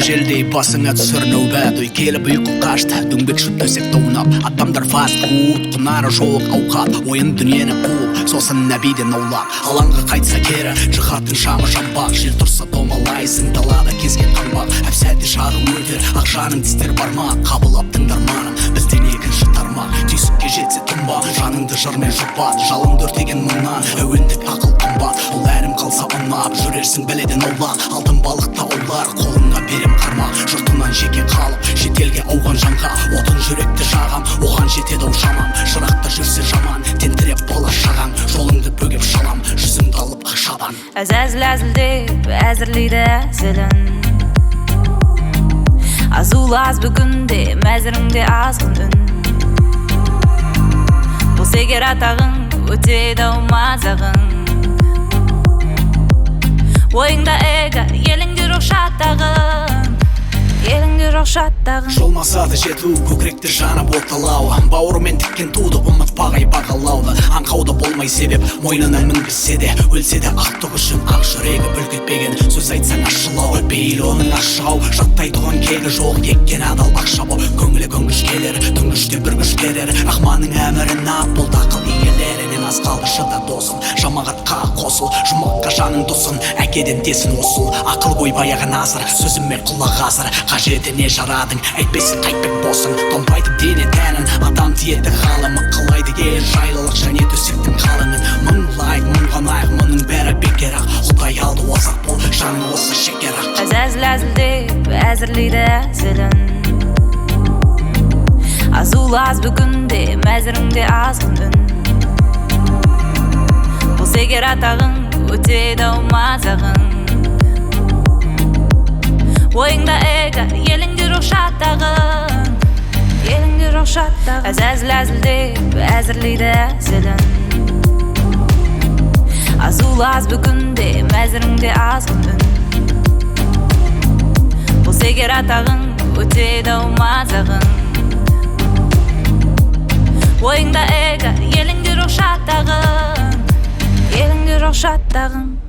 желдей басыңа түсір нәубет. Ой келіп ұйқы қашты, дөңбек төсекті ойнап. Адамдар фаст фуд, құнары жоқ ауқат. Ойын дүниені қуып, сосын нәбиден аулақ. Алаңға қайтса кері, жығатын шамы жамбақ. Жел тұрса домалайсың, далада кезген қаңбақ. Әпсәтте шағым өтер, ақшаның тістер бармақ. Қабылап тыңдарманым, бізден екінші тармақ. Түйсікке жетсе тұнба, жаныңды жырмен жұпат. Жалынды өртеген мұңнан, әуендік ақыл қымбат. Ол әрім қалса ұнап, жүрерсің бәледен аулақ. Алтын балықта олар, қолыңа берем қармақ. Жұртынан жеке қалып, шетелге ауған жанға. Отын жүректі жағам, оған жетеді ау шамам. Шырақта жүрсе жаман, тентіреп бала шағаң. Жолыңды бөгеп шалам, жүзіңді алып ақшадан. Әзіл-әзілдеп әзірлейді әзілін. Азулы аз бүгінде, мәзіріңде азғын үн. Бұл егер атағың, өтеді ау мазағың. Ойыңда эго, еліңде жоқ шаттағын. Еліңде жоқ шаттағын. Жолмасады жету, көкіректі жанып отталауы. Бауырымен тіккен туды, ұмытпағай бағалауды. Аңқауды болмай себеп, мойнына мінбесе де. Өлсе де ақтық үшін ақ жүрегі бүлкетпеген. Сөз айтсаң ашылау, бейл оның ашау. Жаттайтұғын кегі жоқ, еккен адал ақшабу. Көңілі көнгіш келер, түнгіште бір күш керер. Рахманның әмірін ап, бұл тақыл иелерінен аз қалды шыда досым. Жамағатқа қосыл, жұмаққа жаның досын. Әкеден тесін осыл, ақыл ғой баяғы назыр. Сөзіме құлақ азыр, қажетіне жарадың. Әйтпесін қайтпек болсын, томпайтып дене тәнін. Адам тиеді ғалымы, қылайды ел жайлылық және төсектің қалыңын. Мың лайк, мың ғанайық, мұның бәрі бекер ақ. Құдай алды озақ бол, жаның осы шекер ақ. Әзіл-әзілдеп әзірлейді әзілін. Азулы аз бүгінде, мәзіріңде азғын үн. Бұл егер атағың, өтеді ау мазағың. Ойыңда эго, еліңде жоқ шаттағын. Еліңде жоқ шаттағын. Әзіл-әзілдеп әзірлейді әзілін. Азулы аз бүгінде, мәзіріңде азғын үн. Бұл егер атағың, өтеді ау мазағың. Ойыңда эго, еліңде жоқ шаттағын. Еліңде жоқ шаттағын.